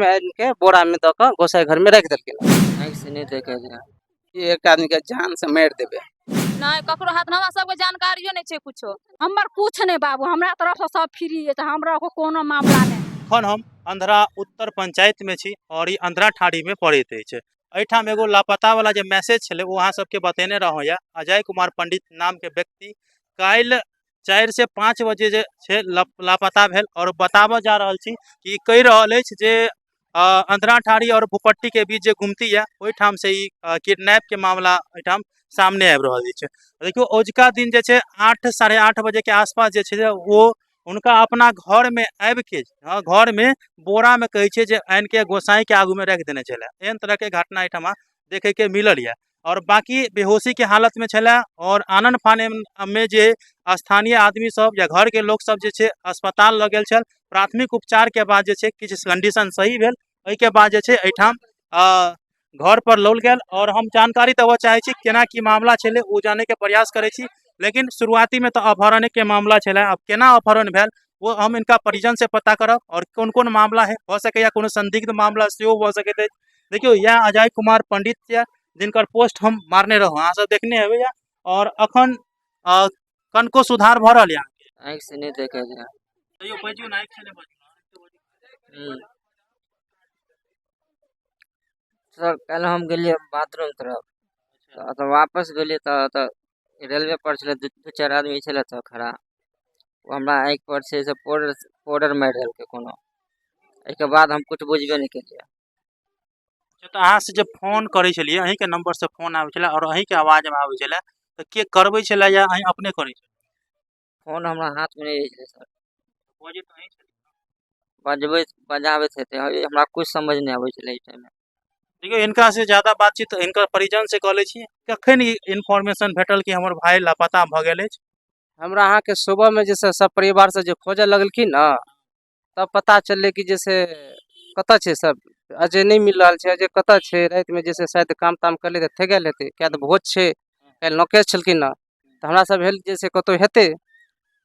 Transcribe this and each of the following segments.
के बोरा में दऽ कऽ गोसाई घर में रख देलखिन। आँखि से नहीं देखे जाए एक आदमी के जान से मारि देबे नहीं ककरो हाथ हमरा सबके जानकारियो नहीं छै कुछो। हमर कुछ नहीं बाबू, हमरा तरफ से सब फ्री है, हमरा को कोनो मामला नहीं। अखन हम अंधरा उत्तर पंचायत में छी और ई अंधरा ठाड़ी में पड़ैत अछि। एहिठाम एगो लापता वाला जे मैसेज छलै वो अहाँ सबके बतेने रहौं या अजय कुमार पंडित नाम के व्यक्ति काल्हि 4 से 5 बजे जे छै लापता भेल और बताबऽ जा रहल छी कि कहि रहल अछि जे अंधरा ठाड़ी और भूपट्टी के बीच जे गुमती है ओहिठाम से ई किडनैप के मामला एहिठाम सामने आबि रहल छै। देखियो ओजुका दिन जे छै 8 साढ़े 8 बजे के आसपास जे छै वो उनका अपना घर में आबि के घर में बोरा में कहे छै जे आनि के गोसाई के आगू में रख देने छले। एहन तरह के घटना एहिठाम देखे के मिलल है और बाकी बेहोशी के हालत में छले और आनन फानन में जे स्थानीय आदमी सब या घर के लोग सब जे छै अस्पताल लऽ गेल छल। प्राथमिक उपचार के बाद जे छै किछु कंडीशन सही भेल, एहि के बाद जे छै एहिठाम घर पर लौल गेल और हम जानकारी देबऽ चाहे छी केना की मामला छलै ओ जाने के प्रयास करे छी। लेकिन शुरुआती में तो अपहरण के मामला छलै, अब केना अपहरण भेल वो हम इनका परिजन से पता करब और कौन कौन मामला है हो सके या कोनो संदिग्ध मामला सेहो भऽ सकैत अछि। देखियो यह अजय कुमार पंडित या जिनकर पोस्ट हम मारने रहूँ अहाँ सब देखने हेबै या और अखन कनको सुधार भऽ रहल है। आँखि से नहीं देखे जाए तैयो बजियो ना, आँखि से नहीं बजियो। सर कल हम गेलिए बाथरूम तरफ तो वापस गेलिए तो रेलवे पर छले दू चार आदमी छले तो खड़ा वो हमरा आँखि पर से पाउडर मारि देलकै कोनो। एहिके बाद हम कुछ बुझबे नहीं केलिए। तो अहाँ से जब फोन करे छलिए अहीं के नंबर से फोन आबै छले और अहीं के आवाज में आबै छले तो के करबै छले या अहीं अपने करै छलिए? फोन हमरा हाथ में नहीं है सर, बजे तो अहीं छलिए। बजाबैत हेतै, हमरा कुछ समझ नहीं आबै छलै एहि टाइम में। देखियो इनका से ज्यादा बातचीत इनकर परिजन से कऽ लै छी। कखन इन्फॉर्मेशन भेटल कि हमर भाई लापता भऽ गेल अछि? हमरा अहाँ के सुबह में जैसे सब परिवार से जो खोजे लगलखिन ना तब पता चलले कि जैसे कतऽ छै सब, अजय नहीं मिल रहा है। अजय कतऽ छै? रात में जैसे शायद काम ताम कर ले थे गेल हेतै, क्या तो भोज छै काल्हि नौकेश छलखिन ना तो हमरा सब भेल जैसे कतौ हेतै।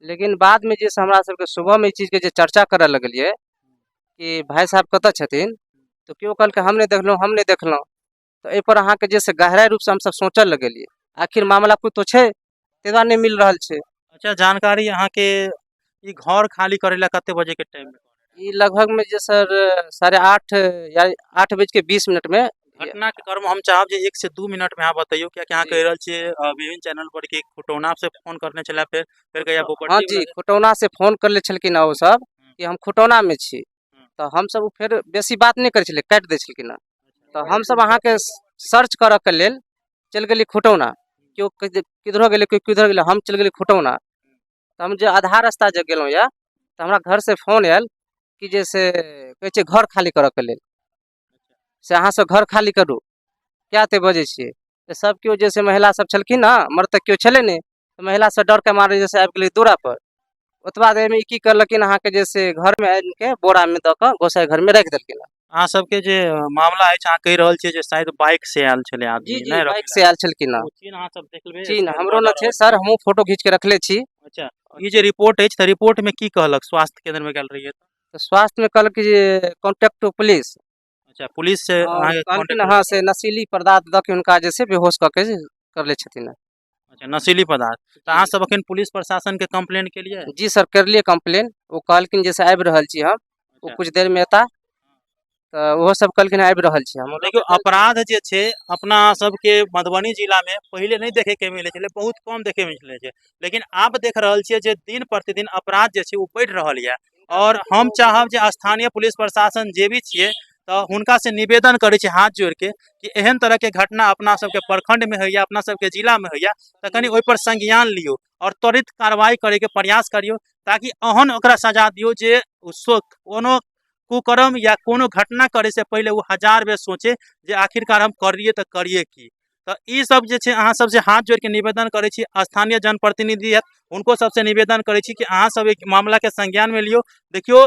लेकिन बाद में जैसे हमरा सबके सुबह में ई चीज के जे चर्चा करे लगलिए कि भाई साहब कतऽ छथिन तो केओ कहलकै हम नहीं देखलहुँ। तो एहि पर अहाँ के जैसे गहराई रूप से हम सब सोचऽ लगलिए आखिर मामला कुछ तो छै ताहि दुआरे नहीं मिल रहल छै। अच्छा जानकारी अहाँ के ई घर खाली करे ला कते बजे के टाइम में? ये लगभग में जे सर 8:30 या 8:20 में। घटना के क्रम हम चाहब जे 1 से 2 मिनट में अहाँ बताइयो क्या अहाँ कह रहल छियै विभिन्न चैनल पर कि खुटौना से फोन करने छला फिर कहिया हाँ जी, खुटौना से फोन कर ले छलखिन वो सब कि हम खुटौना में छी। तो हम सब फिर बेसी बात नहीं करे छले, काट दे छलखिन। तो हम सब अहाँ के सर्च करऽ के लेल चल गेली खुटौना, क्यों किधरो गेले कोई किधर गेले, हम चल गेली खुटौना। तो हम जो आधा रास्ता जब गेलहुँ या तो हमरा घर से फोन आयल कि जैसे कहै छै घर खाली करऽ के लेल से अहाँ सब घर खाली करू क्या ते बजे छियै। तो सब केओ जैसे महिला सब छलखिन ना, मर्द तक केओ छले नहीं तो महिला सब डर के मारे जैसे आबि गेलै दूरा पर। ओतबा देर में की करलखिन अहाँ के जैसे घर में आनि के बोरा में दऽ कऽ गोसाई घर में रख देलखिन। अहाँ सबके जे मामला अछि अहाँ कहि रहल छियै जे शायद बाइक से आयल छले आदमी? जी जी बाइक से आयल छलखिन। चीन अहाँ सब देखलबे जी हमरो न छै सर, हमहू फोटो खींच के रखले छी। अच्छा ई जे रिपोर्ट अछि त रिपोर्ट में की कहलक? स्वास्थ्य केंद्र में गेल रहिए तो स्वास्थ्य में कहलक कि कॉन्टेक्ट टू पुलिस। अच्छा पुलिस से अहाँ के कहलखिन हाँ से नशीली पदार्थ दऽ के उनका जैसे बेहोश कऽ के कर ले छथिन। अच्छा नशीली पदार्थ तो अहाँ सब अखन पुलिस प्रशासन के कंप्लेन के लिए? जी सर करलिए कंप्लेन। वो कहलखिन जैसे आबि रहल छी हम, वो कुछ देर में एता तो वो सब कहलखिन आबि रहल छी हम। देखियो अपराध जे छै अपना सबके मधुबनी जिला में पहले नहीं देखे के मिले छले, बहुत कम देखे मिले छै। लेकिन आब देख रहल छियै जे दिन प्रतिदिन अपराध जे छै वो बढ़ि रहल है। और हम चाहब जे स्थानीय पुलिस प्रशासन जे भी छियै तो हुनका से निवेदन करे छी हाथ जोड़ के कि एहन तरह के घटना अपना सबके प्रखंड में होइया, अपना सबके जिला में होइया तो कनी ओहि पर संज्ञान लियो और त्वरित कार्रवाई करे के प्रयास करियो ताकि ओहन ओकरा सजा दियो जे कोनो कुकर्म या कोनो घटना करे से पहले वो 1000 बेर सोचे जे आखिरकार हम करिए तो करिए की। तो ई सब जे छै अहाँ सबसे हाथ जोड़ के निवेदन करे छी, स्थानीय जनप्रतिनिधि है उनको सबसे निवेदन करे छी कि अहाँ सब एक मामला के संज्ञान में लियो। देखियो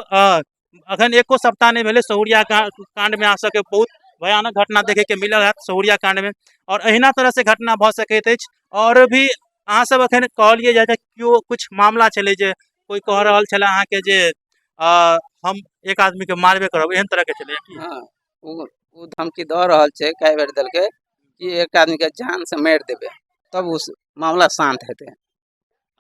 अखन एको सप्ताह नहीं भेले सहुरिया कांड में अहाँ सबके बहुत भयानक घटना देखे के मिलल है सहुरिया कांड में और अहिना तरह से घटना भऽ सकैत अछि। और भी अहाँ सब अखन कहलिए जे केओ कुछ मामला छलै जे कोई कह रहल छले अहाँ के जे हम एक आदमी के मारबे करब एहन तरह के चले की? हाँ उ धमकी दऽ रहल छै कई बेर देलकै कि एक आदमी के जान से मारि देबै तब उस मामला शांत हेतै।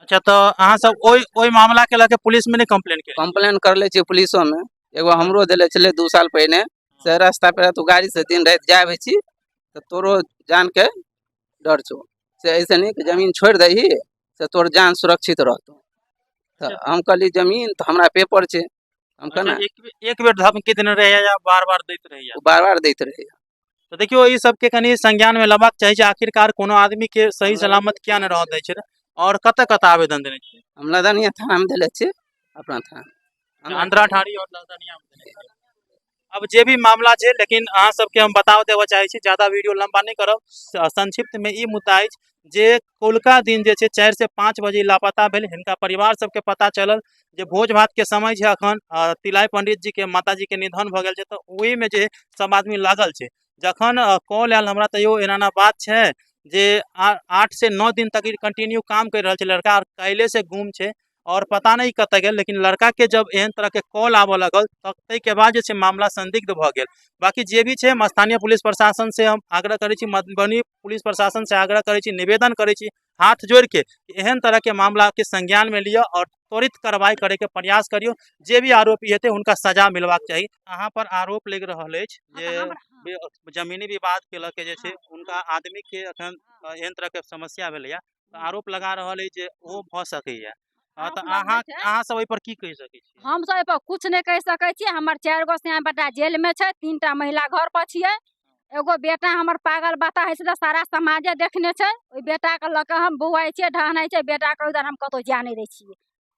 अच्छा तो अहाँ सब ओइ मामला के लके पुलिस में नहीं कंप्लेन केलियै? कंप्लेन करले छियै पुलिसो में, एगो हमरो देले छलै 2 साल पहिने से रास्ता पे तू गाड़ी से दिन रात जाय आबै छी तो तोरो जान के डर छौ से ऐसे नहीं कि जमीन छोड़ दही से तोर जान सुरक्षित रहतौ। तो हम कहली जमीन तो हमरा पेपर छै हम अच्छा केना एक बेर धमकी देने रहे या बार-बार दैत रहे या? बार-बार दैत रहे। तो देखियो ई सब के कनी संज्ञान में लेबाक चाही जे आखिरकार कोनो आदमी के सही सलामत किया न रह दै छै और कतऽ आवेदन देने छियै? हम लदनिया थाना में देले छियै अपना थाना आंध्रा ठाड़ी और ललदनिया में देने छियै। अब जे भी मामला छै लेकिन अहाँ सबके हम बताव देबऽ चाहे छी, ज्यादा वीडियो लंबा नहीं करब। संक्षिप्त में ई मुद्दा अछि जे कोलका दिन जे छै 4 से 5 बजे लापता भेल। हिनका परिवार सबके पता चलल जे भोज भात के समय छै अखन, तिलाय पंडित जी के माता जी के निधन भऽ गेल छै तऽ ओहि में जे सब आदमी लागल छै। जखन कॉल आयल हमरा तऽ यो एना बात छै जे 8 से 9 दिन तक कंटिन्यू काम कर रहल छै लड़का और काल्हि से गुम छै और पता नहीं कतऽ गेल। लेकिन लड़का के जब एहन तरह के कॉल आबऽ लगल तै के बाद जे छै मामला संदिग्ध भऽ गेल। बाकी जे भी छै हम स्थानीय पुलिस प्रशासन से हम आग्रह करै छी, मधुबनी पुलिस प्रशासन से आग्रह करै छी, निवेदन करै छी हाथ जोड़ के एहन तरह के मामला के संज्ञान में लिया और त्वरित कार्रवाई करे के प्रयास करियो। जे भी आरोपी हेतै हुनका सजा मिलबाक चाही। अहाँ पर आरोप लग रहल अछि जे जमीनी विवाद के लऽ के जे छै उनका आदमी के अखन एहन तरह के समस्या भेलैया तऽ आरोप लगा रहल अछि जे ओ भऽ सकैया। तऽ अहाँ सब एहि पर की कहि सकै छी? हम सब एहि पर कुछ नहीं कह सकै छी। हमर 4 गो सियान बेटा जेल में छै, 3 टा महिला घर पर छियै। एगो बेटा हमर पागल बाता है से सारा समाजे देखने छै। ओइ बेटा के लके हम बौआइ छियै, ढहनाइ छै बेटा के, उधर हम कतौ जा नहीं दै छियै।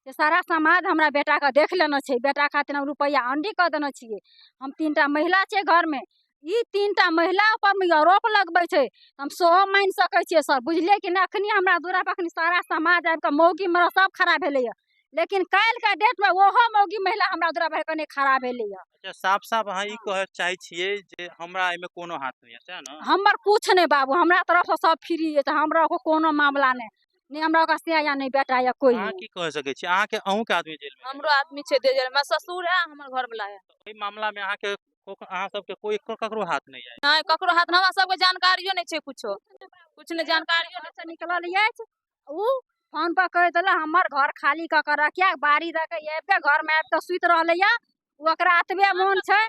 से सारा समाज हमरा बेटा के देख लेने छै। बेटा खातिर हम रुपया अंडी कर देने छियै। हम 3 टा महिला छै घर में, ई 3 टा महिला पर में आरोप लगबै छै। हम सेहो मान सकै छियै सर, बुझलियै कि नहीं? अखनी हमरा दूरा पर अखनी सारा समाज आबि के मौगी मरद सब खड़ा भेलैया, लेकिन काल्हि के डेट में ओहो मौगी महिला हमरा दूरा पर कने खड़ा भेलैया। अच्छा साफ-साफ अहाँ ई कहै चाहै छियै जे हमरा एहिमे कोनो हाथ नहीं है, सएह न? हमर कुछ नहीं बाबू, हमरा तरफ से सब फ्री है, हमरा को कोनो मामला नहीं, नहीं हमरा का सिया या नहीं बेटा या कोई अहाँ नहीं। की कह सकै छी? अहाँ के अहूँ के आदमी जेल में है? हमरो आदमी छै जेल में, ससुर है हमर घर वाला है। एहि मामला में अहाँ सबके कोई ककरो हाथ नहीं है? नहीं ककरो हाथ, हमरा सबके जानकारियो नहीं छै कुछो, कुछ नहीं जानकारियो नहीं छै। निकलल अछि उ फोन पर कह देला हमर घर खाली क के रखिया, बाड़ी दे के आबि के घर में आबि के सुत रहलैया। ओकरा अतबे मोन छै,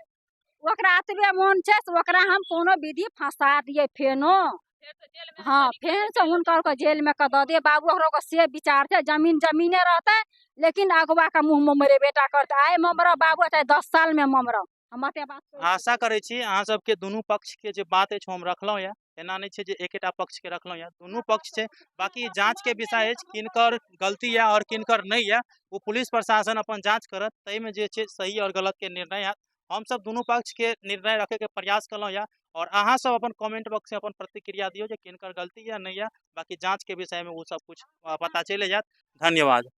ओकरा अतबे मोन छै से ओकरा हम कोनो विधि फंसा दिए फेनो। हाँ फेर से हुनकर को जेल में क दे दिए बाबू। ओकरा से विचार छै जमीन जमीने रहते, लेकिन अगवा का मुंह में मेरे बेटा करते। आए ममरा बाबू चाहे 10 साल में ममरा। हम एते बात आशा करै छी अहाँ सबके दुनू पक्ष के जे बात अछि हम रखलहुँ या, एना नहीं छै जे एकेटा पक्ष के रखलहुँ या, दुनू पक्ष छै। बाकी जांच के विषय अछि, किनकर गलती या और किनकर नहीं या वो पुलिस प्रशासन अपन जांच करत, तै में जे छै सही और गलत के निर्णय हैत। हम सब दुनू पक्ष के निर्णय रखे के प्रयास कलहुँ या और अहाँ सब अपन कमेंट बॉक्स में अपन प्रतिक्रिया दियो जे किनकर गलती या नहीं या। बाकी जांच के विषय में वो सब कुछ पता चले जात। धन्यवाद।